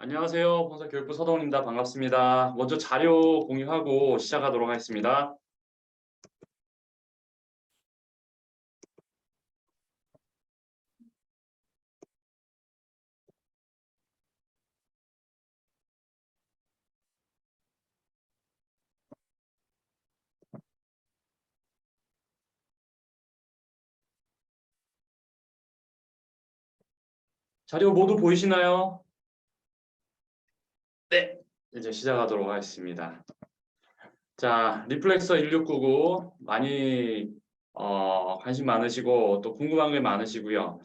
안녕하세요. 본사교육부 서동훈입니다. 반갑습니다. 먼저 자료 공유하고 시작하도록 하겠습니다. 자료 모두 보이시나요? 네. 이제 시작하도록 하겠습니다. 자, 리플렉서 1699 많이 관심 많으시고 또 궁금한 게 많으시고요.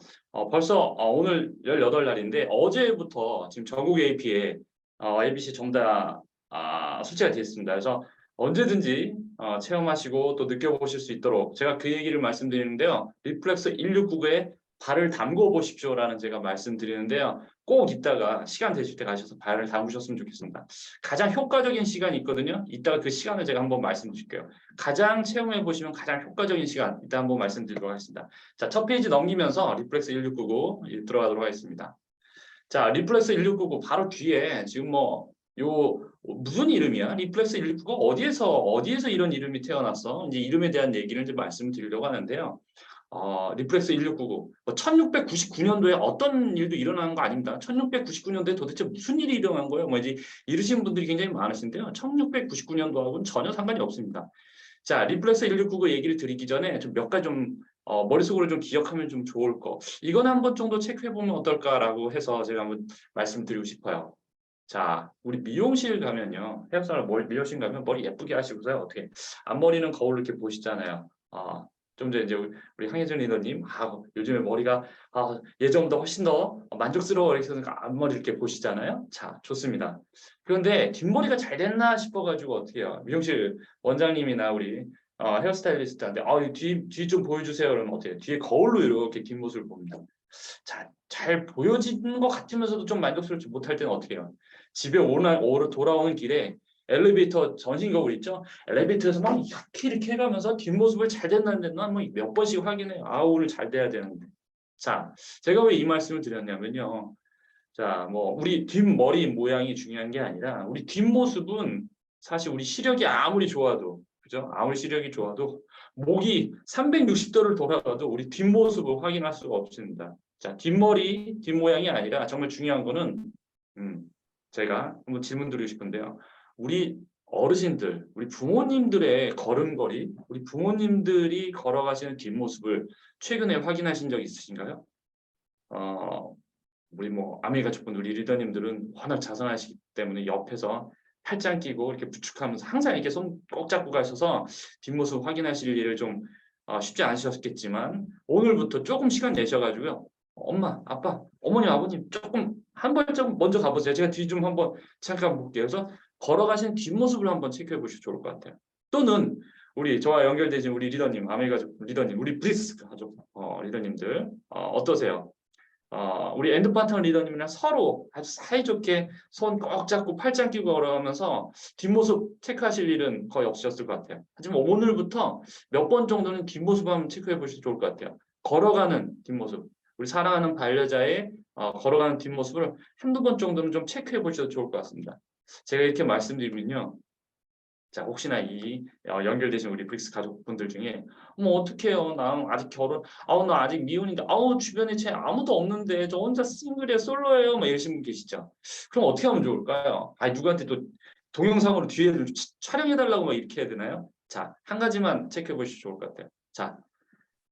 벌써 오늘 18날인데 어제부터 지금 전국 AP에 ABC 전부 다 설치가 되어 있습니다. 그래서 언제든지 체험하시고 또 느껴보실 수 있도록 제가 그 얘기를 말씀드리는데요. 리플렉서 1699에 발을 담궈 보십시오라는 제가 말씀드리는데요. 꼭 이따가 시간 되실 때 가셔서 발을 담그셨으면 좋겠습니다. 가장 효과적인 시간이 있거든요. 이따가 그 시간을 제가 한번 말씀드릴게요. 가장 체험해 보시면 가장 효과적인 시간 이따 한번 말씀드리도록 하겠습니다. 자, 첫 페이지 넘기면서 리플렉스 1699 들어가도록 하겠습니다. 자, 리플렉스 1699 바로 뒤에 지금 무슨 이름이야? 리플렉스 1699 어디에서 이런 이름이 태어났어? 이제 이름에 대한 얘기를 좀 말씀드리려고 하는데요. 리플렉스 1699. 1699년도에 어떤 일도 일어나는 거 아닙니다. 1699년도에 도대체 무슨 일이 일어난 거예요? 이제 이러시는 분들이 굉장히 많으신데요. 1699년도하고는 전혀 상관이 없습니다. 자, 리플렉스 1699 얘기를 드리기 전에 좀 몇 가지 머릿속으로 좀 기억하면 좀 좋을 거. 이건 한번 정도 체크해보면 어떨까라고 해서 제가 한번 말씀드리고 싶어요. 자, 우리 미용실 가면요. 헤어스타일 미용실 가면 머리 예쁘게 하시고서요. 어떻게 앞머리는 거울로 이렇게 보시잖아요. 좀 전에 이제 우리 황혜준 리더님, 요즘에 머리가 예전보다 훨씬 더 만족스러워 이렇게 해서 앞머리 이렇게 보시잖아요. 자, 좋습니다. 그런데 뒷머리가 잘 됐나 싶어가지고 어떻게 해요? 미용실 원장님이나 우리 헤어스타일리스트한테 뒤 좀 보여주세요. 그러면 어떻게 해요? 뒤에 거울로 이렇게 뒷모습을 봅니다. 자, 잘 보여지는 것 같으면서도 좀 만족스럽지 못할 때는 어떻게 해요? 집에 돌아오는 길에 엘리베이터 전신 거울 있죠? 엘리베이터에서 막 이렇게 해가면서 뒷모습을 잘 됐나 안 됐나 몇 번씩 확인해요. 오늘 잘 돼야 되는데. 자, 제가 왜 이 말씀을 드렸냐면요. 자, 우리 뒷머리 모양이 중요한 게 아니라 우리 뒷모습은 사실 우리 시력이 아무리 좋아도 그죠? 아무리 시력이 좋아도 목이 360도를 돌아가도 우리 뒷모습을 확인할 수가 없습니다. 자, 뒷머리, 뒷모양이 아니라 정말 중요한 거는 음, 제가 한번 질문 드리고 싶은데요. 우리 어르신들, 우리 부모님들의 걸음걸이, 우리 부모님들이 걸어가시는 뒷모습을 최근에 확인하신 적 있으신가요? 어, 우리 아메 가족분 우리 리더님들은 워낙 자상하시기 때문에 옆에서 팔짱 끼고 이렇게 부축하면서 항상 이렇게 손 꼭 잡고 가셔서 뒷모습 확인하실 일을 좀 쉽지 않으셨겠지만 오늘부터 조금 시간 내셔가지고요. 엄마, 아빠, 어머니, 아버님 조금 한 발짝 먼저 가보세요. 제가 뒤 좀 한번 잠깐 볼게요. 그래서 걸어가신 뒷모습을 한번 체크해 보시면 좋을 것 같아요. 또는 우리 저와 연결되신 우리 리더님, 아메 가족 리더님, 우리 브리스 가족 리더님들 어떠세요? 우리 엔드 파트너 리더님이랑 서로 아주 사이좋게 손 꼭 잡고 팔짱 끼고 걸어가면서 뒷모습 체크하실 일은 거의 없으셨을 것 같아요. 하지만 오늘부터 몇 번 정도는 뒷모습 한번 체크해 보시면 좋을 것 같아요. 걸어가는 뒷모습. 우리 사랑하는 반려자의 걸어가는 뒷모습을 한두 번 정도는 좀 체크해 보셔도 좋을 것 같습니다. 제가 이렇게 말씀드리면요. 자, 혹시나 연결되신 우리 브릭스 가족분들 중에 어떡해요? 나 아직 나 아직 미혼인데 주변에 제 아무도 없는데 저 혼자 싱글이에요, 솔로예요. 이러신 분 계시죠? 그럼 어떻게 하면 좋을까요? 누구한테 또 동영상으로 뒤에 촬영해달라고 이렇게 해야 되나요? 자, 한 가지만 체크해 보시면 좋을 것 같아요. 자,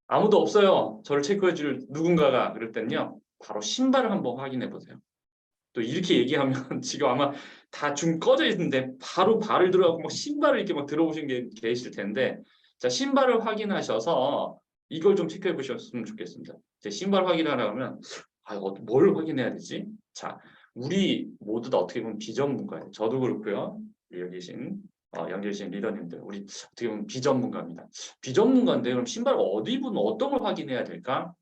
아무도 없어요. 저를 체크해 줄 누군가가 그럴 땐요. 바로 신발을 한번 확인해 보세요. 또 이렇게 얘기하면 지금 아마 다 중 꺼져 있는데 바로 발을 들어가고 신발을 이렇게 들어보신 게 계실 텐데 자, 신발을 확인하셔서 이걸 좀 체크해 보셨으면 좋겠습니다. 제 신발 확인하려면 뭘 확인해야 되지? 자, 우리 모두 다 어떻게 보면 비전문가예요. 저도 그렇고요. 여기 계신 연결 계신 리더님들 우리 어떻게 보면 비전문가입니다. 비전문가인데 그럼 신발 어떤 걸 확인해야 될까?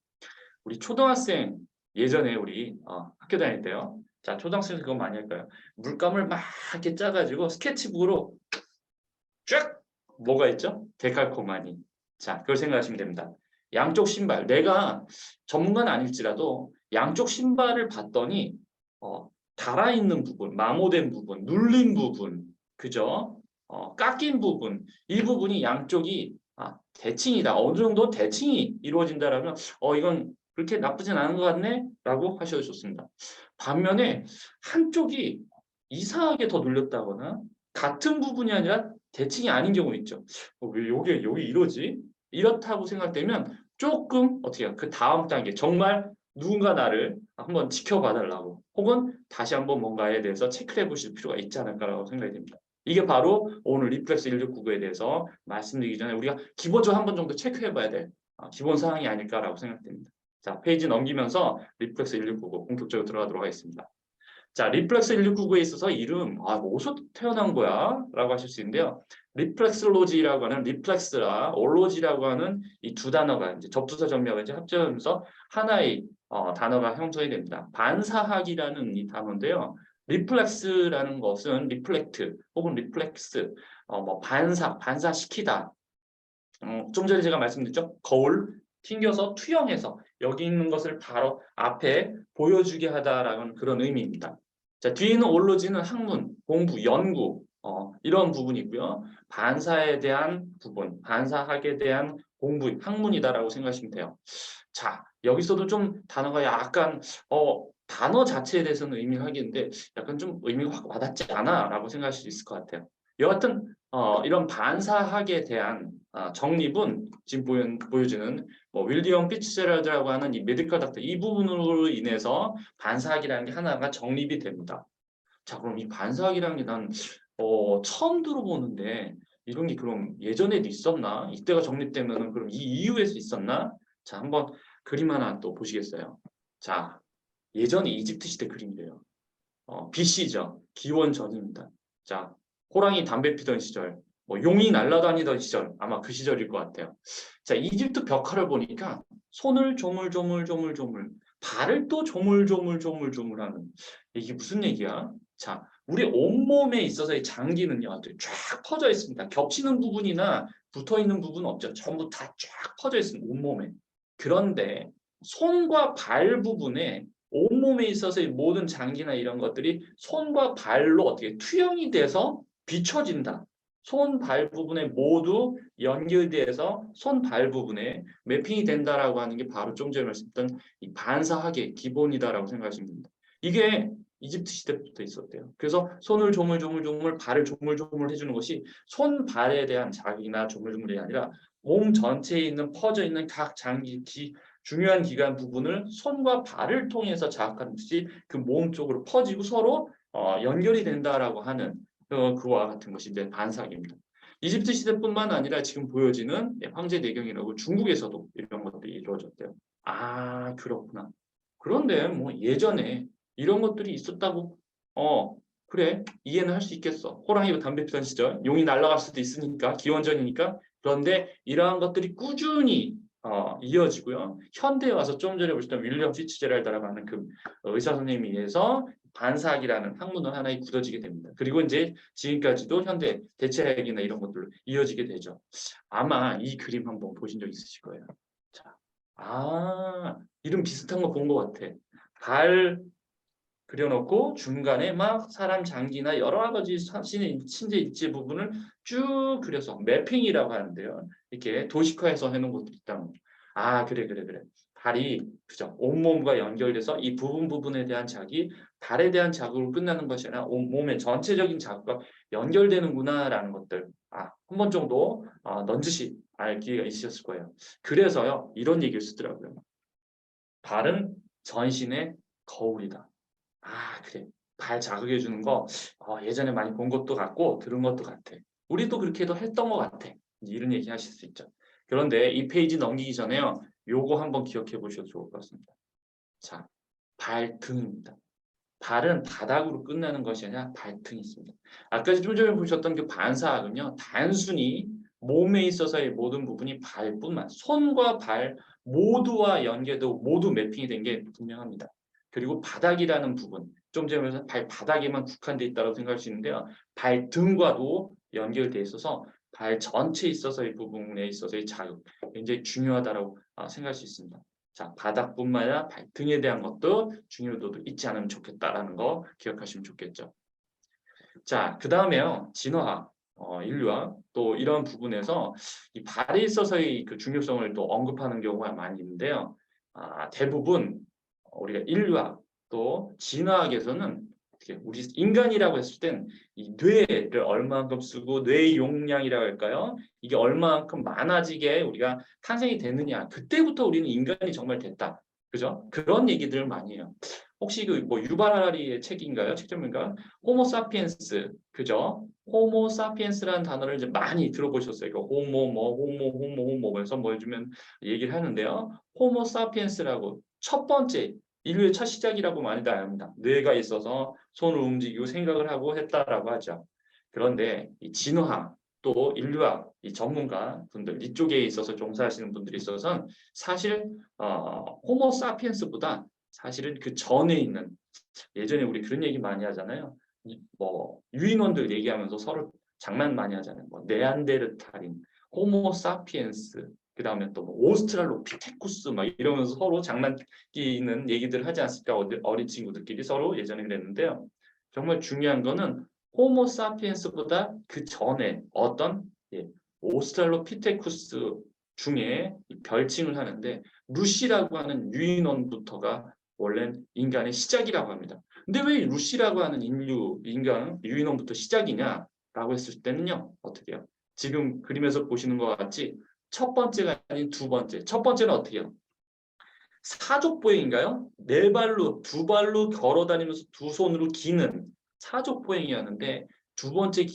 우리 초등학생 예전에 우리 학교 다닐 때요. 자, 초등학생들 그거 많이 할까요? 물감을 막 이렇게 짜가지고 스케치북으로 쫙 뭐가 있죠? 데칼코마니. 자, 그걸 생각하시면 됩니다. 양쪽 신발. 내가 전문가는 아닐지라도 양쪽 신발을 봤더니 달아있는 부분, 마모된 부분, 눌린 부분, 그죠? 깎인 부분, 이 부분이 양쪽이 대칭이다. 어느 정도 대칭이 이루어진다라면 이건 그렇게 나쁘진 않은 것 같네? 라고 하셔도 좋습니다. 반면에 한쪽이 이상하게 더 눌렸다거나 같은 부분이 아니라 대칭이 아닌 경우 있죠. 왜 여기 이러지? 이렇다고 생각되면 조금 어떻게 해요? 그 다음 단계 정말 누군가 나를 한번 지켜봐 달라고 혹은 다시 한번 뭔가에 대해서 체크를 해보실 필요가 있지 않을까라고 생각이 됩니다. 이게 바로 오늘 리플렉스 1699에 대해서 말씀드리기 전에 우리가 기본적으로 한 번 정도 체크해봐야 될 기본 사항이 아닐까라고 생각됩니다. 자, 페이지 넘기면서 리플렉스 1699 본격적으로 들어가도록 하겠습니다. 자, 리플렉스 1699에 있어서 이름, 뭐 어디서 태어난 거야? 라고 하실 수 있는데요. 리플렉스로지라고 하는 리플렉스라 올로지라고 하는 이 두 단어가 이제 접두사 전명을 이제 합쳐지면서 하나의 단어가 형성이 됩니다. 반사학이라는 이 단어인데요. 리플렉스라는 것은 리플렉트 혹은 리플렉스, 뭐 반사시키다. 좀 전에 제가 말씀드렸죠. 거울 튕겨서 투영해서 여기 있는 것을 바로 앞에 보여주게 하다라는 그런 의미입니다. 자, 뒤에 있는 올로지는 학문, 공부, 연구 이런 부분이고요. 반사에 대한 부분, 반사학에 대한 공부, 학문이다라고 생각하시면 돼요. 자, 여기서도 좀 단어가 약간 단어 자체에 대해서는 의미가 하겠는데 약간 좀 의미가 확 와닿지 않아라고 생각할 수 있을 것 같아요. 여하튼 이런 반사학에 대한 정립은 지금 보여주는 윌리엄 피츠제럴드라고 하는 이 메디컬 닥터 이 부분으로 인해서 반사학이라는 게 하나가 정립이 됩니다. 자, 그럼 이 반사학이라는 게 난 처음 들어보는데 이런 게 그럼 예전에도 있었나? 이때가 정립되면은 그럼 이 이후에서 있었나? 자, 한번 그림 하나 또 보시겠어요? 자, 예전에 이집트 시대 그림이래요. BC죠. 기원 전입니다. 자, 호랑이 담배 피던 시절, 용이 날아다니던 시절, 아마 그 시절일 것 같아요. 자, 이집트 벽화를 보니까 손을 조물조물조물조물, 발을 또 조물조물조물조물하는 이게 무슨 얘기야? 자, 우리 온몸에 있어서의 장기는요, 쫙 퍼져 있습니다. 겹치는 부분이나 붙어 있는 부분은 없죠. 전부 다 쫙 퍼져 있습니다. 온몸에. 그런데 손과 발 부분에 온몸에 있어서의 모든 장기나 이런 것들이 손과 발로 어떻게 투영이 돼서 비춰진다. 손, 발 부분에 모두 연결돼서 손, 발 부분에 매핑이 된다라고 하는 게 바로 좀 전에 말씀드렸던 이 반사학의 기본이다라고 생각하시면 됩니다. 이게 이집트 시대부터 있었대요. 그래서 손을 조물조물조물, 발을 조물조물 해주는 것이 손, 발에 대한 자극이나 조물조물이 아니라 몸 전체에 있는 퍼져 있는 각 장기, 중요한 기관 부분을 손과 발을 통해서 자극하는 듯이 그 몸 쪽으로 퍼지고 서로 연결이 된다라고 하는 그와 같은 것이 이제 반사학입니다. 이집트 시대뿐만 아니라 지금 보여지는 황제 내경이라고 중국에서도 이런 것들이 이루어졌대요. 아, 그렇구나. 그런데 뭐 예전에 이런 것들이 있었다고 그래 이해는 할 수 있겠어. 호랑이가 담배 피던 시절 용이 날아갈 수도 있으니까 기원전이니까. 그런데 이러한 것들이 꾸준히 이어지고요. 현대에 와서 좀 전에 보셨던 윌리엄 피츠제럴드라고 하는 그 의사 선생님에 의해서 반사학이라는 학문은 하나에 굳어지게 됩니다. 그리고 이제 지금까지도 현대 대체학이나 이런 것들로 이어지게 되죠. 아마 이 그림 한번 보신 적 있으실 거예요. 자, 이름 비슷한 거 본 것 같아. 발 그려놓고 중간에 막 사람 장기나 여러 가지 신체 일지 부분을 쭉 그려서 매핑이라고 하는데요. 이렇게 도식화해서 해놓은 것도 있다는 거죠. 그래. 발이 그죠. 온몸과 연결돼서 이 부분에 대한 자극이 발에 대한 자극으로 끝나는 것이 아니라 온몸의 전체적인 자극과 연결되는구나라는 것들 한 번 정도 넌지시 알 기회가 있으셨을 거예요. 그래서요 이런 얘기를 쓰더라고요. 발은 전신의 거울이다. 그래. 발 자극해 주는 거 예전에 많이 본 것도 같고 들은 것도 같아. 우리도 그렇게도 했던 것 같아. 이런 얘기 하실 수 있죠. 그런데 이 페이지 넘기기 전에요. 요거 한번 기억해 보셔도 좋을 것 같습니다. 자, 발등입니다. 발은 바닥으로 끝나는 것이 아니라 발등이 있습니다. 아까 좀 전에 보셨던 그 반사학은요. 단순히 몸에 있어서의 모든 부분이 발뿐만 손과 발 모두와 연계도 모두 매핑이 된 게 분명합니다. 그리고 바닥이라는 부분 좀 전에 발바닥에만 국한되어 있다고 생각할 수 있는데요. 발등과도 연결되어 있어서 발 전체에 있어서의 부분에 있어서의 자극 굉장히 중요하다고 생각할 수 있습니다. 자, 바닥뿐만 아니라 발등에 대한 것도 중요도도 잊지 않으면 좋겠다라는 거 기억하시면 좋겠죠. 자, 그 다음에요. 진화학, 인류학 또 이런 부분에서 이 발에 있어서의 그 중요성을 또 언급하는 경우가 많이 있는데요. 대부분 우리가 인류학 또 진화학에서는 어떻게 우리 인간이라고 했을 땐 이 뇌를 얼마만큼 쓰고 뇌 용량이라고 할까요? 이게 얼마만큼 많아지게 우리가 탄생이 됐느냐. 그때부터 우리는 인간이 정말 됐다. 그죠? 그런 얘기들을 많이 해요. 혹시 그 뭐 유발 하라리의 책인가요? 책점인가? 호모 사피엔스, 그죠? 호모 사피엔스라는 단어를 이제 많이 들어보셨어요. 그 호모 뭐 호모 해서 뭐 해주면 얘기를 하는데요. 호모 사피엔스라고 첫 번째 인류의 첫 시작이라고 많이들 합니다. 뇌가 있어서 손을 움직이고 생각을 하고 했다라고 하죠. 그런데 이 진화학 또 인류학 이 전문가 분들 이쪽에 있어서 종사하시는 분들이 있어서는 사실 호모 사피엔스보다 사실은 그 전에 있는 예전에 우리 그런 얘기 많이 하잖아요. 뭐 유인원들 얘기하면서 서로 장난 많이 하잖아요. 뭐 네안데르탈인, 호모 사피엔스, 그 다음에 또뭐 오스트랄로피테쿠스 막 이러면서 서로 장난끼는 얘기들 하지 않습니까? 어린 친구들끼리 서로 예전에 그랬는데요. 정말 중요한 거는 호모 사피엔스보다 그 전에 어떤 오스트랄로피테쿠스 중에 별칭을 하는데 루시라고 하는 유인원부터가 원래는 인간의 시작이라고 합니다. 근데 왜 루시라고 하는 인간 유인원부터 시작이냐라고 했을 때는요. 어떻게 해요? 지금 그림에서 보시는 것 같이 첫 번째가 아닌 두 번째. 첫 번째는 어떻게 해요? 사족보행인가요? 네 발로 두 발로 걸어 다니면서 두 손으로 기는 사족보행이었는데 두 번째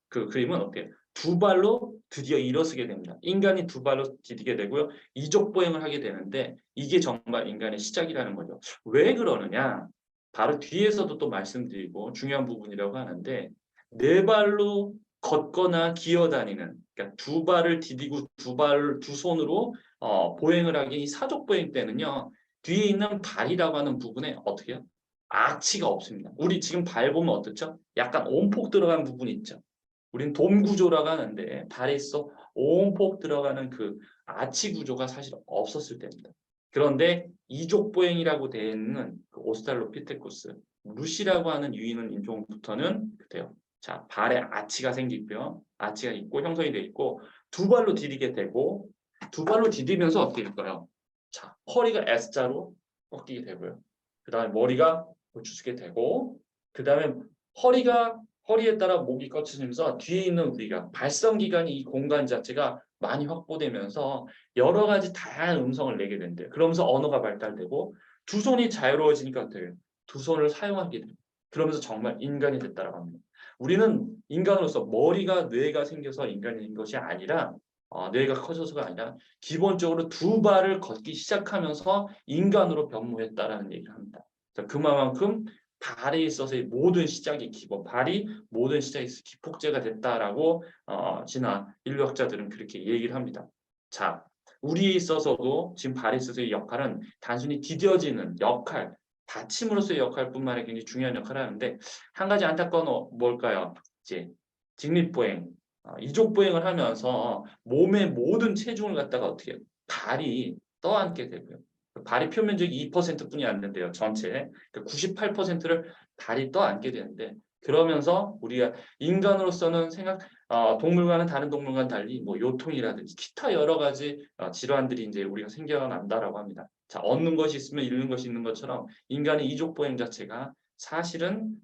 그 그림은 어때요? 두 발로 드디어 일어서게 됩니다. 인간이 두 발로 디디게 되고요. 이족보행을 하게 되는데 이게 정말 인간의 시작이라는 거죠. 왜 그러느냐? 바로 뒤에서도 또 말씀드리고 중요한 부분이라고 하는데 네 발로 걷거나 기어다니는 그러니까 두 발을 디디고 두 손으로 보행을 하기 이 사족 보행 때는요. 뒤에 있는 발이라고 하는 부분에 어떻게 해요? 아치가 없습니다. 우리 지금 발 보면 어떻죠? 약간 온폭 들어간 부분이 있죠. 우린 돔 구조라고 하는데 발에 있어 온폭 들어가는 그 아치 구조가 사실 없었을 때입니다. 그런데 이족 보행이라고 되어 있는 그 오스트랄로피테쿠스 루시라고 하는 유인원 인종부터는 그래요. 자, 발에 아치가 생기고요. 아치가 있고 형성이 되어 있고 두 발로 디디게 되고 두 발로 디디면서 어떻게 될까요? 자, 허리가 S자로 꺾이게 되고요. 그 다음에 머리가 고추게 되고 그 다음에 허리에 따라 목이 꺼쳐지면서 뒤에 있는 우리가 발성기관이 이 공간 자체가 많이 확보되면서 여러 가지 다양한 음성을 내게 된대요. 그러면서 언어가 발달되고 두 손이 자유로워지니까 돼요. 두 손을 사용하게 돼요. 그러면서 정말 인간이 됐다라고 합니다. 우리는 인간으로서 머리가 뇌가 생겨서 인간인 것이 아니라 뇌가 커져서가 아니라 기본적으로 두 발을 걷기 시작하면서 인간으로 변모했다라는 얘기를 합니다. 그만큼 발에 있어서의 모든 시작이 기본, 발이 모든 시작이 기폭제가 됐다라고 진화 인류학자들은 그렇게 얘기를 합니다. 자, 우리에 있어서도 지금 발에 있어서의 역할은 단순히 디뎌지는 역할, 받침으로서의 역할뿐만 아니라 굉장히 중요한 역할을 하는데 한 가지 안타까운 건 뭘까요? 이제 직립보행, 이족보행을 하면서 몸의 모든 체중을 갖다가 어떻게 해요? 발이 떠안게 되고요. 발이 표면적이 2%뿐이 안 된대요. 전체. 98%를 발이 떠안게 되는데 그러면서 우리가 인간으로서는 동물과는 다른 동물과는 달리 뭐 요통이라든지 기타 여러 가지 질환들이 이제 우리가 생겨난다라고 합니다. 자, 얻는 것이 있으면 잃는 것이 있는 것처럼 인간의 이족 보행 자체가 사실은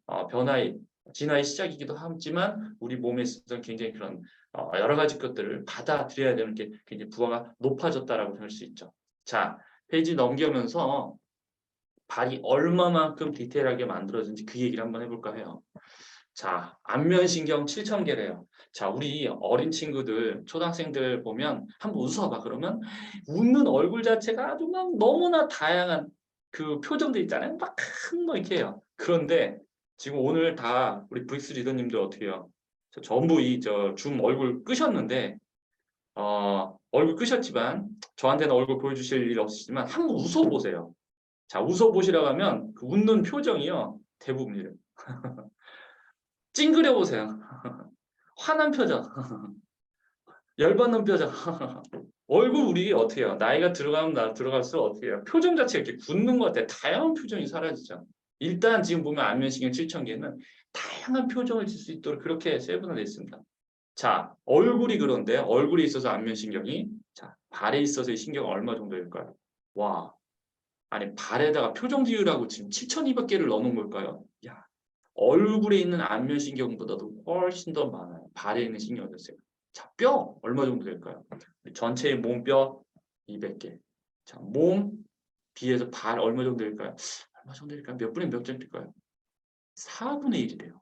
진화의 시작이기도 하지만 우리 몸에 있어서 굉장히 그런 여러 가지 것들을 받아들여야 되는 게 굉장히 부하가 높아졌다라고 할 수 있죠. 자, 페이지 넘기면서 발이 얼마만큼 디테일하게 만들어진지 그 얘기를 한번 해볼까 해요. 자, 안면신경 7,000개래요. 자, 우리 어린 친구들, 초등학생들 보면 한번 웃어봐. 그러면 웃는 얼굴 자체가 아주 막 너무나 다양한 그 표정들 있잖아요. 막 뭐 이렇게 해요. 그런데 지금 오늘 다 우리 브릭스 리더님들 어떻게 해요? 전부 줌 얼굴 끄셨는데 얼굴 끄셨지만 저한테는 얼굴 보여주실 일 없으시지만 한번 웃어보세요. 자, 웃어보시라고 하면 그 웃는 표정이요. 대부분이래요. 찡그려 보세요. 화난 표정, 열받는 표정. 얼굴 우리 어떻게 해요? 나이가 들어가면 들어갈수록 어떻게 해요? 표정 자체가 이렇게 굳는 것 같아요. 다양한 표정이 사라지죠. 일단 지금 보면 안면신경 7,000개는 다양한 표정을 질 수 있도록 그렇게 세분화되어 있습니다. 자, 얼굴이 그런데 얼굴에 있어서 안면신경이 자, 발에 있어서의 신경은 얼마 정도일까요? 와, 아니 발에다가 표정 지으라고 지금 7,200개를 넣어놓은 걸까요? 야, 얼굴에 있는 안면신경보다도 훨씬 더 많아요. 발에 있는 신경이었어요. 자, 뼈 얼마 정도 될까요? 전체의 몸뼈 200개. 자, 몸 비해서 발 얼마 정도 될까요? 얼마 정도 될까요? 몇 분의 몇 점일까요? 4분의 1이래요.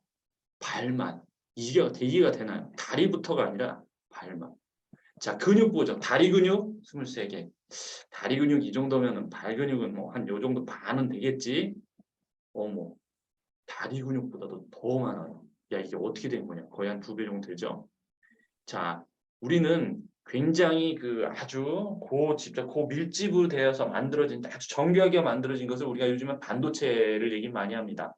발만. 이게 대기가 되나요? 다리부터가 아니라 발만. 자, 근육 보죠. 다리 근육 23개. 다리 근육 이 정도면은 발 근육은 뭐 한 요 정도 반은 되겠지. 어머, 다리 근육보다도 더 많아요. 야, 이게 어떻게 된 거냐? 거의 한 2배 정도 되죠. 자, 우리는 굉장히 그 아주 진짜 고밀집으로 되어서 만들어진 아주 정교하게 만들어진 것을 우리가 요즘은 반도체를 얘기 많이 합니다.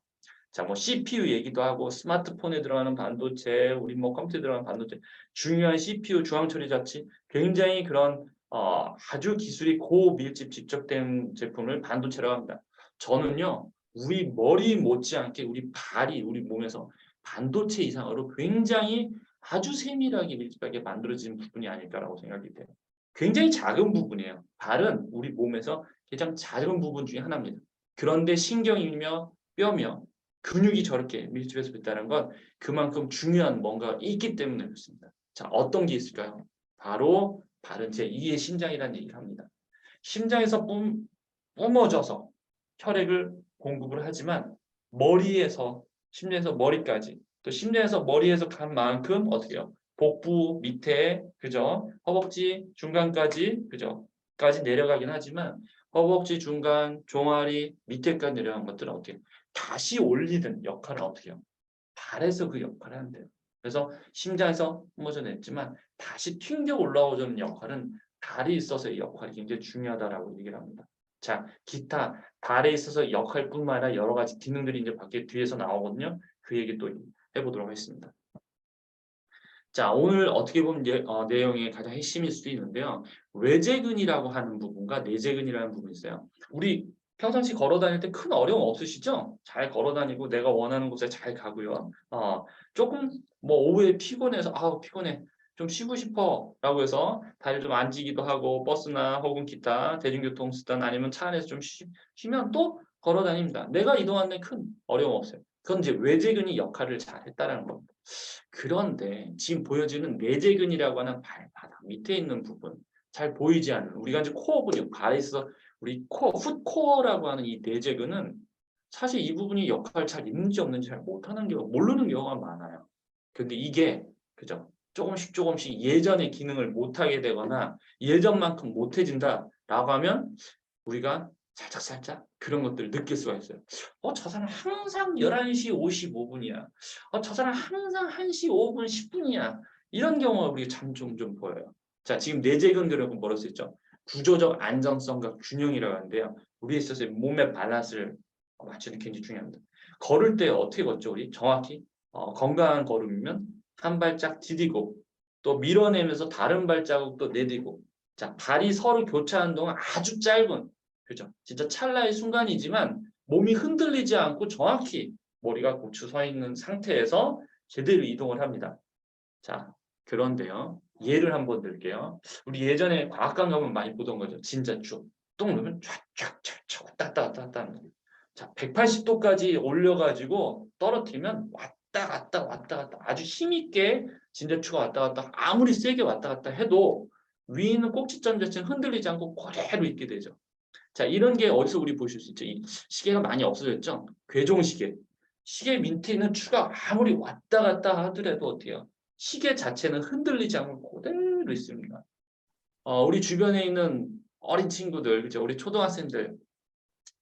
자, 뭐 CPU 얘기도 하고 스마트폰에 들어가는 반도체, 우리 뭐 컴퓨터에 들어가는 반도체, 중요한 CPU 중앙 처리 장치, 굉장히 그런 아주 기술이 고밀집 집적된 제품을 반도체라고 합니다. 저는요, 우리 머리 못지않게 우리 발이 우리 몸에서 반도체 이상으로 굉장히 아주 세밀하게 밀집하게 만들어진 부분이 아닐까라고 생각이 돼요. 굉장히 작은 부분이에요. 발은 우리 몸에서 가장 작은 부분 중에 하나입니다. 그런데 신경이며 뼈며 근육이 저렇게 밀집해서 있다는 건 그만큼 중요한 뭔가가 있기 때문에 그렇습니다. 자, 어떤 게 있을까요? 바로 발은 제2의 심장이라는 얘기를 합니다. 심장에서 뿜어져서 혈액을 공급을 하지만 머리에서 심장에서 머리까지 또 심장에서 머리에서 간 만큼 어떻게 해요? 복부 밑에 그죠? 허벅지 중간까지 그죠? 까지 내려가긴 하지만 허벅지 중간 종아리 밑에까지 내려간 것들은 어떻게 해요? 다시 올리는 역할을 어떻게 해요? 발에서 그 역할을 한대요. 그래서 심장에서 뿜어져 냈지만 다시 튕겨 올라오는 역할은 발이 있어서의 역할이 굉장히 중요하다라고 얘기를 합니다. 자, 기타 발에 있어서 역할뿐만 아니라 여러 가지 기능들이 이제 밖에 뒤에서 나오거든요. 그 얘기 또 해보도록 하겠습니다. 자, 오늘 어떻게 보면 내용의 가장 핵심일 수도 있는데요. 외제근이라고 하는 부분과 내제근이라는 부분이 있어요. 우리 평상시 걸어 다닐 때 큰 어려움 없으시죠? 잘 걸어 다니고 내가 원하는 곳에 잘 가고요. 조금 뭐 오후에 피곤해서 피곤해. 좀 쉬고 싶어 라고 해서 다리를 좀 앉기도 하고 버스나 혹은 기타 대중교통 수단 아니면 차 안에서 좀 쉬면 또 걸어 다닙니다. 내가 이동하는 데 큰 어려움 없어요. 그건 이제 외제근이 역할을 잘 했다라는 겁니다. 그런데 지금 보여지는 내재근이라고 하는 발바닥 밑에 있는 부분, 잘 보이지 않는 우리가 이제 코어 근육, 발에 있어서 우리 풋코어라고 하는 이 내재근은 사실 이 부분이 역할 잘 있는지 없는지 잘 못하는 경우, 모르는 경우가 많아요. 근데 이게 그죠? 조금씩 예전의 기능을 못하게 되거나 예전만큼 못해진다라고 하면 우리가 살짝 그런 것들을 느낄 수가 있어요. 저 사람 항상 11시 55분이야. 저 사람 항상 1시 5분 10분이야. 이런 경우가 우리가 좀 보여요. 자, 지금 뇌재근들은 뭐라고 쓰죠? 구조적 안정성과 균형이라고 하는데요. 우리에 있어서 몸의 밸런스를 맞추는 게 굉장히 중요합니다. 걸을 때 어떻게 걷죠, 우리? 정확히 건강한 걸음이면 한 발짝 디디고 또 밀어내면서 다른 발자국도 내디고 자, 발이 서로 교차하는 동안 아주 짧은 그죠? 진짜 찰나의 순간이지만 몸이 흔들리지 않고 정확히 머리가 고추 서 있는 상태에서 제대로 이동을 합니다. 자, 그런데요. 예를 한번 들게요. 우리 예전에 과학관 가면 많이 보던 거죠. 진짜쭉. 똥 누르면 쫙쫙쫙쫙 왔다 하는 거. 자, 180도까지 올려가지고 떨어뜨리면 왔다 갔다 아주 힘있게 진짜추가 왔다 갔다 아무리 세게 왔다 갔다 해도 위에 있는 꼭지점 자체는 흔들리지 않고 그대로 있게 되죠. 자, 이런 게 어디서 우리 보실 수 있죠? 이 시계가 많이 없어졌죠? 괴종시계. 시계 밑에 있는 추가 아무리 왔다 갔다 하더라도 어때요? 시계 자체는 흔들리지 않고 그대로 있습니다. 우리 주변에 있는 어린 친구들, 그죠? 우리 초등학생들,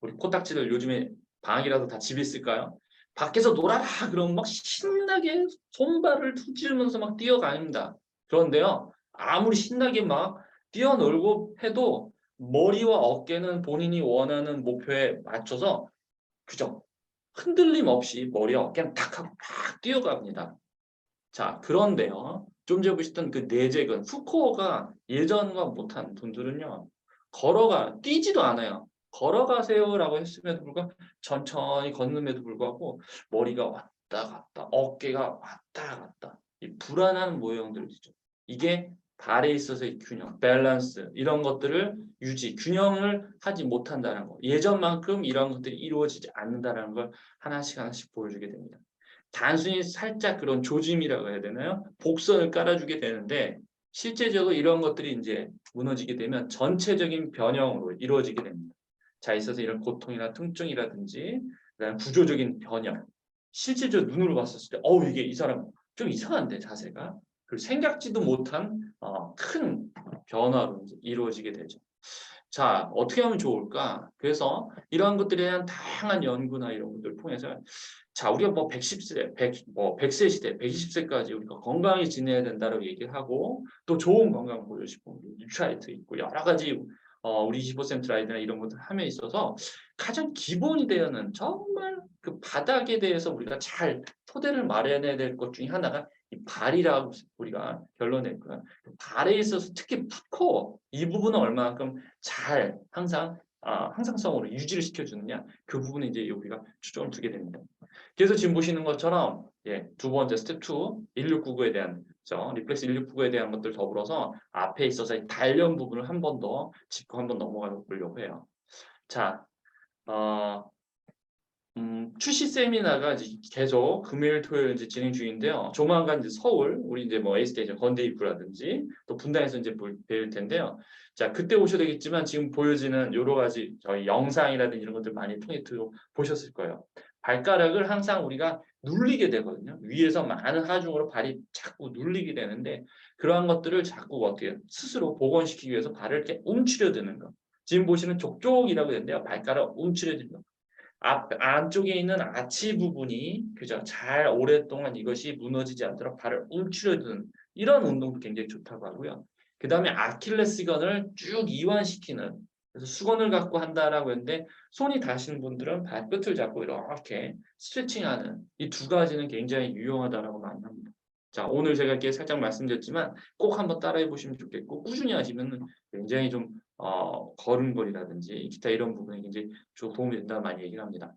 우리 코딱지들 요즘에 방학이라도 다 집에 있을까요? 밖에서 놀아라! 그러면 막 신나게 손발을 투지르면서 막 뛰어갑니다. 그런데요, 아무리 신나게 막 뛰어놀고 해도 머리와 어깨는 본인이 원하는 목표에 맞춰서 그죠? 흔들림 없이 머리와 어깨는 탁 하고 막 뛰어갑니다. 자, 그런데요. 좀 전에 보셨던 그 뇌재근, 후코어가 예전과 못한 분들은요. 뛰지도 않아요. 걸어가세요라고 했음에도 불구하고 천천히 걷는데도 불구하고 머리가 왔다 갔다, 어깨가 왔다 갔다. 이 불안한 모형들이죠. 이게 발에 있어서의 균형, 밸런스 이런 것들을 균형을 하지 못한다는 거. 예전만큼 이런 것들이 이루어지지 않는다는 걸 하나씩 하나씩 보여주게 됩니다. 단순히 살짝 그런 조짐이라고 해야 되나요? 복선을 깔아주게 되는데 실제적으로 이런 것들이 이제 무너지게 되면 전체적인 변형으로 이루어지게 됩니다. 자, 있어서 이런 고통이나 통증이라든지 그다음 구조적인 변형. 실제적으로 눈으로 봤었을 때, 이게 이 사람 좀 이상한데 자세가. 그리고 생각지도 못한 큰 변화로 이루어지게 되죠. 자, 어떻게 하면 좋을까? 그래서 이러한 것들에 대한 다양한 연구나 이런 것들을 통해서 자, 우리가 뭐 110세, 100세 시대, 120세까지 우리가 건강히 지내야 된다고 얘기를 하고 또 좋은 건강 보여주고 뉴트라이트 있고 여러 가지 우리 25% 라이드나 이런 것들 함에 있어서 가장 기본이 되는 정말 그 바닥에 대해서 우리가 잘 토대를 마련해야 될 것 중에 하나가 이 발이라고 우리가 결론냈고요. 발에 있어서 특히 풋코어 이 부분은 얼마만큼 잘 항상성으로 유지를 시켜주느냐 그 부분에 이제 우리가 초점을 두게 됩니다. 그래서 지금 보시는 것처럼 두 번째 스텝 2 1699에 대한 리플렉스 1699에 대한 것들 더불어서 앞에 있어서 단련 부분을 한 번 더 짚고 한 번 넘어가 보려고 해요. 자, 출시 세미나가 이제 계속 금요일, 토요일 이제 진행 중인데요. 조만간 이제 서울, 우리 이제 뭐 A스테이션 건대 입구라든지 또 분당에서 이제 뵐 텐데요. 자, 그때 오셔야 되겠지만 지금 보여지는 여러 가지 저희 영상이라든지 이런 것들 많이 통해 보셨을 거예요. 발가락을 항상 우리가 눌리게 되거든요. 위에서 많은 하중으로 발이 자꾸 눌리게 되는데 그러한 것들을 자꾸 어떻게 스스로 복원시키기 위해서 발을 이렇게 움츠려드는 거. 지금 보시는 족족이라고 되는데요. 발가락 움츠려드는 거. 안쪽에 있는 아치 부분이 그죠? 잘 오랫동안 이것이 무너지지 않도록 발을 움츠려드는 이런 운동도 굉장히 좋다고 하고요. 그 다음에 아킬레스건을 쭉 이완시키는 그래서 수건을 갖고 한다라고 했는데 손이 닿으시는 분들은 발끝을 잡고 이렇게 스트레칭하는 이 두 가지는 굉장히 유용하다라고 많이 합니다. 자, 오늘 제가 이렇게 살짝 말씀드렸지만 꼭 한번 따라해 보시면 좋겠고 꾸준히 하시면 굉장히 좀 걸음걸이라든지 기타 이런 부분에 굉장히 도움이 된다 많이 얘기를 합니다.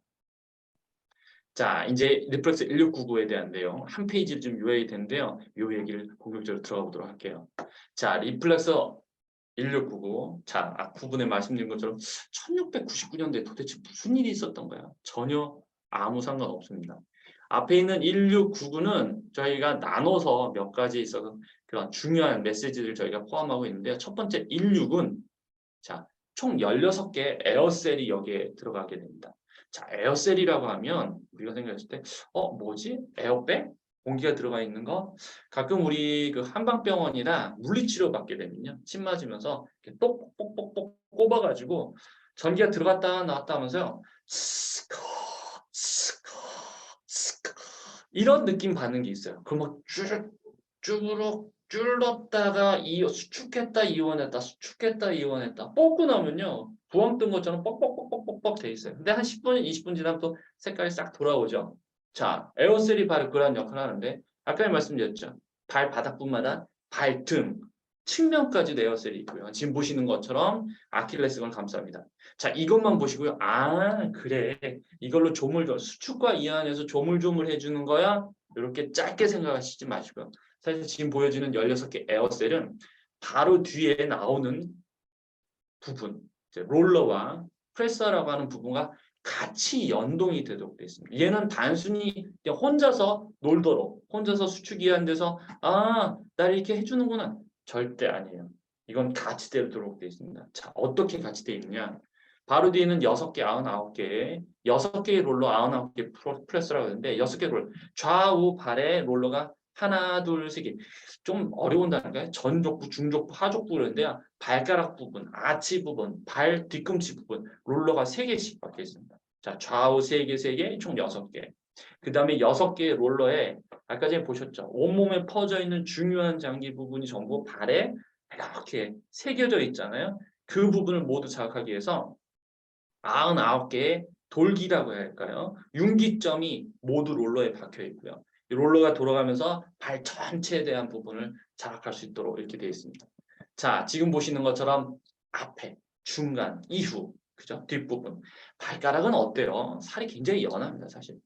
자, 이제 리플렉스 1699에 대한 내용 한 페이지를 좀 요약이 되는데요. 이 얘기를 본격적으로 들어가 보도록 할게요. 자, 리플렉스 1699. 자, 9분에 말씀드린 것처럼 1699년도에 도대체 무슨 일이 있었던 거야? 전혀 아무 상관없습니다. 앞에 있는 1699는 저희가 나눠서 몇 가지 있어서 그런 중요한 메시지를 저희가 포함하고 있는데요. 첫 번째 16은 자, 총 16개 에어셀이 여기에 들어가게 됩니다. 자, 에어셀이라고 하면 우리가 생각했을 때 뭐지? 에어백? 공기가 들어가 있는 거? 가끔 우리 그 한방병원이나 물리치료 받게 되면요. 침 맞으면서 이렇게 똑똑똑똑 꼽아가지고 전기가 들어갔다 나왔다 하면서요. 스커 스커 스커 이런 느낌 받는 게 있어요. 그럼 막 쭈르륵 쭈렀다가 수축했다 이원했다 수축했다 이원했다 뽑고 나면요 부엉 뜬 것처럼 뻑뻑뻑뻑뻑뻑 돼 있어요. 근데 한 10분 20분 지나면 또 색깔이 싹 돌아오죠. 자, 에어셀이 바로 그런 역할을 하는데 아까 말씀드렸죠. 발바닥뿐만 발등 측면까지도 에어셀이 있고요. 지금 보시는 것처럼 아킬레스건을 감쌉니다. 자, 이것만 보시고요. 아, 그래. 이걸로 수축과 이완해서 조물조물 해주는 거야? 이렇게 짧게 생각하시지 마시고요. 사실 지금 보여지는 16개 에어셀은 바로 뒤에 나오는 부분, 롤러와 프레서라고 하는 부분과 같이 연동이 되도록 되어 있습니다. 얘는 단순히 혼자서 놀도록, 혼자서 수축 이완돼서 날 이렇게 해주는구나. 절대 아니에요. 이건 같이 되도록 되어 있습니다. 자, 어떻게 같이 되어 있느냐? 바로 뒤에는 6개, 99개, 6개의 롤러, 99개 프레스라고 하는데 6개 롤러, 좌우 발에 롤러가 하나, 둘, 세 개. 좀 어려운다니까요. 전족부, 중족부, 하족부 그러는데요. 발가락 부분, 아치 부분, 발 뒤꿈치 부분, 롤러가 3개씩 박혀 있습니다. 자, 좌우 3개, 3개, 총 6개. 그 다음에 6개의 롤러에 아까 전에 보셨죠? 온몸에 퍼져 있는 중요한 장기 부분이 전부 발에 이렇게 새겨져 있잖아요. 그 부분을 모두 자극하기 위해서 99개의 돌기라고 해야 할까요? 융기점이 모두 롤러에 박혀 있고요. 이 롤러가 돌아가면서 발 전체에 대한 부분을 자극할 수 있도록 이렇게 되어 있습니다. 자, 지금 보시는 것처럼 앞에, 중간, 이후, 그죠? 뒷부분. 발가락은 어때요? 살이 굉장히 연합니다, 사실.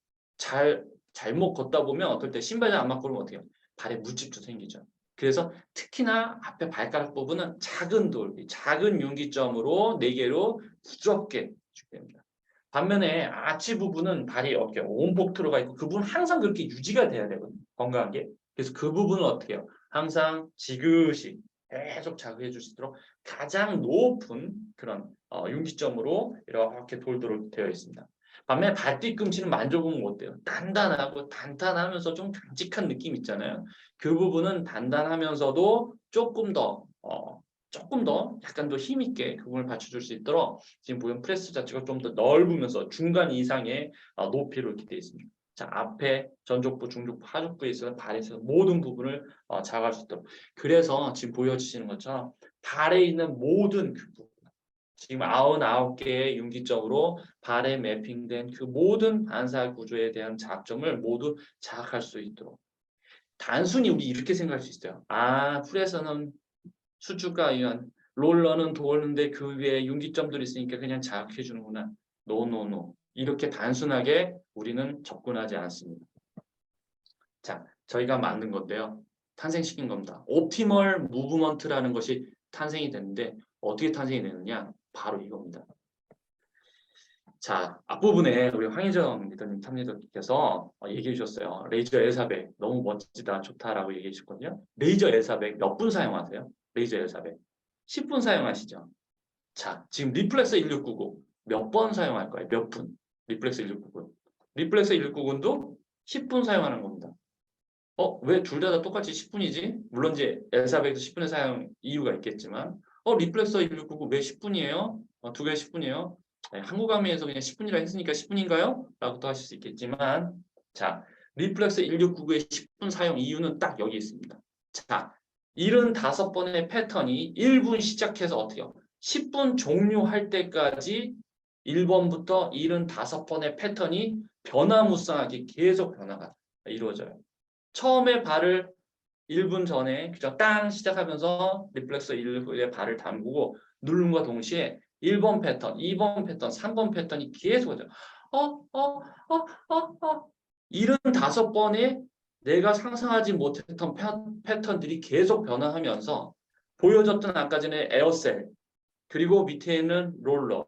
잘못 걷다 보면 어떨 때 신발장 안 맞고 그러면 어떻게 해요? 발에 물집도 생기죠. 그래서 특히나 앞에 발가락 부분은 작은 돌, 작은 윤기점으로 4개로 부드럽게 됩니다. 반면에 아치 부분은 발이 이렇게 온폭 들어가 있고 그 부분 항상 그렇게 유지가 돼야 되거든요. 건강하게. 그래서 그 부분을 어떻게 해요? 항상 지그시 계속 자극해 줄 수 있도록 가장 높은 그런 윤기점으로 이렇게 돌도록 되어 있습니다. 반면에 발 뒤꿈치는 만져보면 어때요? 단단하고 단단하면서 좀 강직한 느낌 있잖아요. 그 부분은 단단하면서도 조금 더 약간 더 힘있게 그 부분을 받쳐줄 수 있도록 지금 보면 프레스 자체가 좀 더 넓으면서 중간 이상의 높이로 이렇게 되어 있습니다. 자, 앞에 전족부, 중족부, 하족부에 있어서 발에서 모든 부분을 자극할 수 있도록. 그래서 지금 보여주시는 것처럼 발에 있는 모든 그 부분, 지금 99개의 윤기점으로 발에 매핑된 그 모든 반사 구조에 대한 자극점을 모두 자극할 수 있도록. 단순히 우리 이렇게 생각할 수 있어요. 아, 풀에서는 수주가 이한 롤러는 도는데 그 위에 윤기점들이 있으니까 그냥 자극해 주는구나. 노노노. 이렇게 단순하게 우리는 접근하지 않습니다. 자, 저희가 만든 건데요. 탄생시킨 겁니다. 옵티멀 무브먼트라는 것이 탄생이 됐는데 어떻게 탄생이 되느냐? 바로 이겁니다. 자, 앞부분에 우리 황희정 리더님 탐리더께서 얘기해 주셨어요. 레이저 L400 너무 멋지다, 좋다라고 얘기해 주셨거든요. 레이저 L400 몇 분 사용하세요? 레이저 L400 10분 사용하시죠? 자, 지금 리플렉서 1699 몇 번 사용할 거예요? 몇 분? 리플렉서 1699. 리플렉서 1699도 10분 사용하는 겁니다. 왜 둘 다 똑같이 10분이지? 물론 이제 L400도 10분에 사용 이유가 있겠지만 리플렉서 1699 왜 10분이에요? 두 개 10분이에요? 네, 한국암에서 그냥 10분이라 했으니까 10분인가요? 라고 또 하실 수 있겠지만 자, 리플렉서 1699의 10분 사용 이유는 딱 여기 있습니다. 자, 75번의 패턴이 1분 시작해서 어떻게요? 10분 종료할 때까지 1번부터 75번의 패턴이 변화무쌍하게 계속 변화가 이루어져요. 처음에 발을 1분 전에 그죠? 땅 시작하면서 리플렉서 1에 발을 담그고 누름과 동시에 1번 패턴, 2번 패턴, 3번 패턴이 계속 오죠. 75번에 내가 상상하지 못했던 패턴들이 계속 변화하면서 보여줬던 아까 전에 에어셀 그리고 밑에는 롤러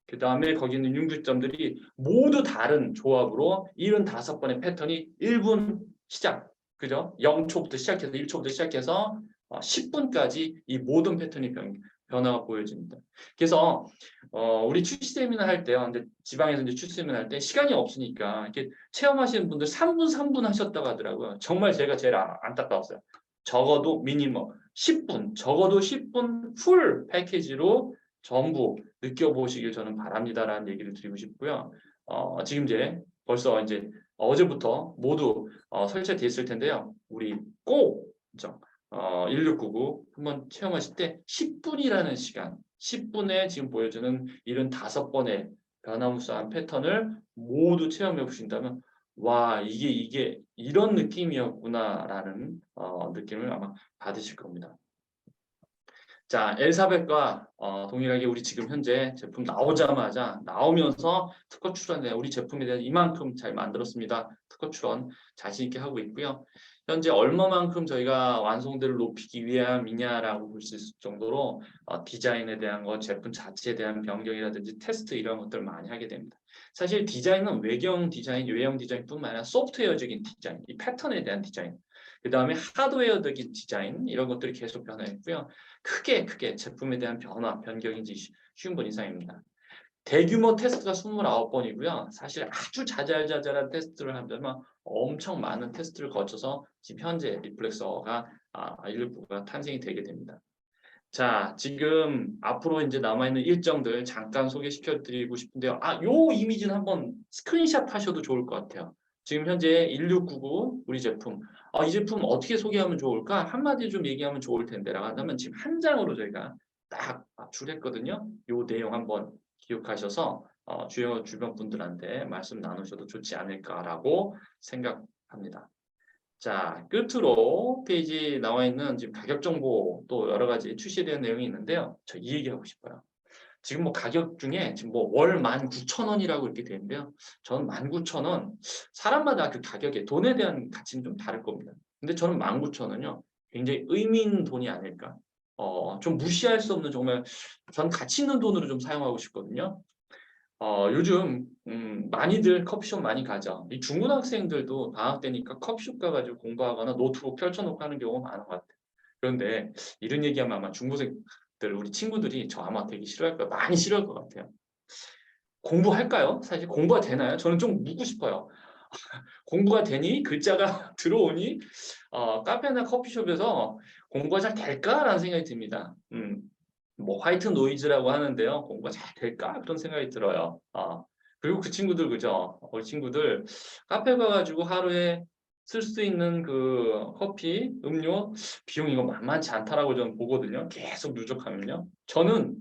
그 다음에 거기 있는 윤기점들이 모두 다른 조합으로 75번의 패턴이 1분 시작 그죠? 0초부터 시작해서 1초부터 시작해서 10분까지 이 모든 패턴이 변화가 보여집니다. 그래서 우리 출시 세미나 할 때요. 근데 지방에서 이제 출시 세미나 할 때 시간이 없으니까 이렇게 체험하시는 분들 3분 하셨다고 하더라고요. 정말 제가 제일 안타까웠어요. 적어도 미니멈 10분, 적어도 10분 풀 패키지로 전부 느껴보시길 저는 바랍니다라는 얘기를 드리고 싶고요. 지금 이제 벌써 이제 어제부터 모두 설치되어 있을 텐데요. 우리 꼭 1699 한번 체험하실 때 10분이라는 시간, 10분에 지금 보여주는 75번의 변화무쌍한 패턴을 모두 체험해 보신다면 와 이게 이런 느낌이었구나라는 느낌을 아마 받으실 겁니다. 자, 엘사벳과 동일하게 우리 지금 현재 제품 나오면서 특허 출원에 우리 제품에 대해서 이만큼 잘 만들었습니다. 특허 출원 자신 있게 하고 있고요. 현재 얼마만큼 저희가 완성도를 높이기 위함이냐라고 볼 수 있을 정도로 디자인에 대한 것, 제품 자체에 대한 변경이라든지 테스트 이런 것들을 많이 하게 됩니다. 사실 디자인은 외형 디자인뿐만 아니라 소프트웨어적인 디자인, 이 패턴에 대한 디자인, 그 다음에 하드웨어적인 디자인 이런 것들이 계속 변화했고요. 크게 제품에 대한 변경인지 쉬운 번 이상입니다. 대규모 테스트가 29번이고요. 사실 아주 자잘한 테스트를 한다면 엄청 많은 테스트를 거쳐서 지금 현재 리플렉서가 119가 탄생이 되게 됩니다. 자, 지금 앞으로 이제 남아있는 일정들 잠깐 소개시켜 드리고 싶은데요. 요 이미지는 한번 스크린샷 하셔도 좋을 것 같아요. 지금 현재 1699 우리 제품. 이 제품 어떻게 소개하면 좋을까? 한마디 좀 얘기하면 좋을 텐데라고 한다면 지금 한 장으로 저희가 딱 압축했거든요. 요 내용 한번 기억하셔서 주변 분들한테 말씀 나누셔도 좋지 않을까라고 생각합니다. 자, 끝으로 페이지 나와 있는 지금 가격 정보 또 여러 가지 출시된 내용이 있는데요. 저 이 얘기하고 싶어요. 지금 뭐 가격 중에 지금 뭐 월 19,000원이라고 이렇게 되는데요. 저는 19,000원 사람마다 그 가격에 돈에 대한 가치는 좀 다를 겁니다. 근데 저는 19,000원은요. 굉장히 의미 있는 돈이 아닐까. 좀 무시할 수 없는 정말 전 가치 있는 돈으로 좀 사용하고 싶거든요. 요즘 많이들 커피숍 많이 가죠. 이 중고등학생들도 방학 때니까 커피숍 가가지고 공부하거나 노트북 펼쳐놓고 하는 경우가 많은 것 같아요. 그런데 이런 얘기하면 아마 중고생들 우리 친구들이 저 아마 되게 싫어할 거예요. 많이 싫어할 것 같아요. 공부할까요? 사실 공부가 되나요? 저는 좀 묻고 싶어요. 공부가 되니 글자가 들어오니 카페나 커피숍에서 공부가 잘 될까라는 생각이 듭니다. 뭐 화이트 노이즈라고 하는데요. 공부가 잘 될까? 그런 생각이 들어요. 그리고 그 친구들 그죠? 우리 친구들 카페 가가지고 하루에 쓸 수 있는 그 커피, 음료 비용 이거 만만치 않다라고 저는 보거든요. 계속 누적하면요. 저는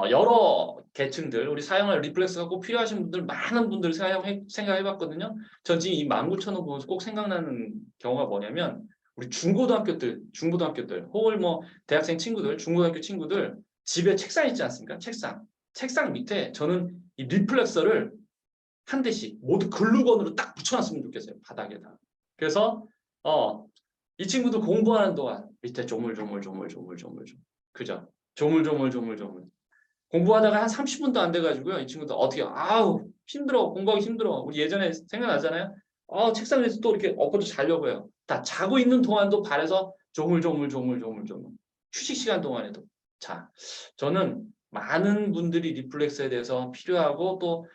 여러 계층들 우리 사용할 리플렉스가 꼭 필요하신 분들 많은 분들 생각해봤거든요. 전 지금 이 19,000원 보면서 꼭 생각나는 경우가 뭐냐면 우리 중고등학교들 혹은 뭐 대학생 친구들, 중고등학교 친구들 집에 책상 있지 않습니까? 책상 밑에 저는 이 리플렉서를 한 대씩 모두 글루건으로 딱 붙여놨으면 좋겠어요. 바닥에다. 그래서 이 친구들 공부하는 동안 밑에 조물조물조물조물조물 그죠? 조물조물조물조물 공부하다가 한 30분도 안 돼가지고요. 이 친구들 어떻게 아우 힘들어 공부하기 힘들어. 우리 예전에 생각나잖아요. 책상 위에서 또 이렇게 엎어져 자려고 해요. 다 자고 있는 동안도 발에서 조물조물조물조물조물 휴식 시간 동안에도 자 저는 많은 분들이 리플렉스에 대해서 필요하고 또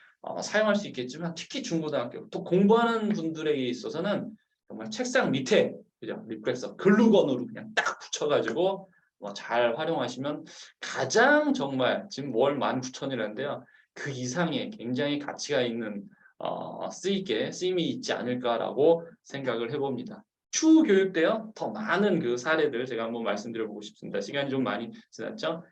사용할 수 있겠지만 특히 중고등학교 또 공부하는 분들에게 있어서는 정말 책상 밑에 그죠 리플렉서 글루건으로 그냥 딱 붙여가지고 잘 활용하시면 가장 정말 지금 월 19,000원이라는데요. 그 이상의 굉장히 가치가 있는 쓰임이 있지 않을까라고 생각을 해봅니다. 추후 교육 때요. 더 많은 그 사례들 제가 한번 말씀드려보고 싶습니다. 시간이 좀 많이 지났죠?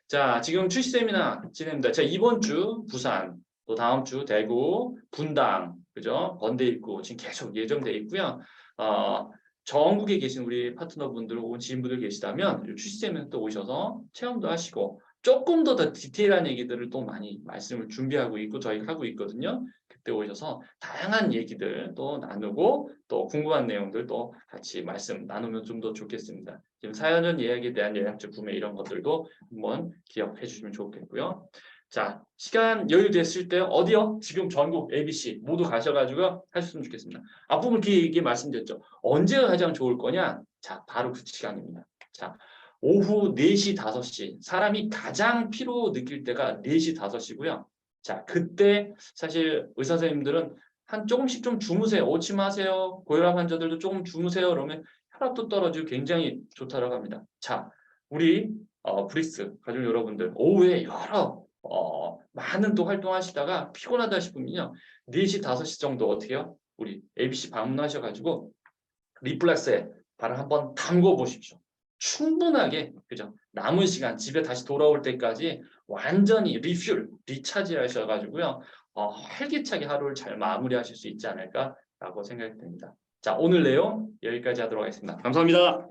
자, 지금 출시 세미나 진행됩니다. 자, 이번 주 부산, 또 다음 주 대구, 분당, 그죠? 건대 있고 지금 계속 예정돼 있고요. 전국에 계신 우리 파트너분들 혹은 지인분들 계시다면 출시 세미나 또 오셔서 체험도 하시고 조금 더 디테일한 얘기들을 또 많이 말씀을 준비하고 있고 저희가 하고 있거든요. 그때 오셔서 다양한 얘기들 또 나누고 또 궁금한 내용들 또 같이 말씀 나누면 좀 더 좋겠습니다. 지금 사연전 예약에 대한 예약제 구매 이런 것들도 한번 기억해 주시면 좋겠고요. 자, 시간 여유 됐을 때 어디요? 지금 전국 ABC 모두 가셔가지고 하셨으면 좋겠습니다. 앞부분 길게 말씀드렸죠. 언제가 가장 좋을 거냐? 자, 바로 그 시간입니다. 자, 오후 4시, 5시 사람이 가장 피로 느낄 때가 4시, 5시고요. 자, 그때 사실 의사 선생님들은 한 조금씩 좀 주무세요. 오침하세요. 고혈압 환자들도 조금 주무세요. 그러면 혈압도 떨어지고 굉장히 좋다고 합니다. 자, 우리 브릭스 가족 여러분들 오후에 여러 많은 또 활동하시다가 피곤하다 싶으면요. 4시, 5시 정도 어떻게요? 우리 ABC 방문하셔가지고 리플렉스에 발을 한번 담궈 보십시오. 충분하게 그죠? 남은 시간 집에 다시 돌아올 때까지 완전히 리차지 하셔가지고요. 활기차게 하루를 잘 마무리하실 수 있지 않을까라고 생각이 듭니다. 자, 오늘 내용 여기까지 하도록 하겠습니다. 감사합니다.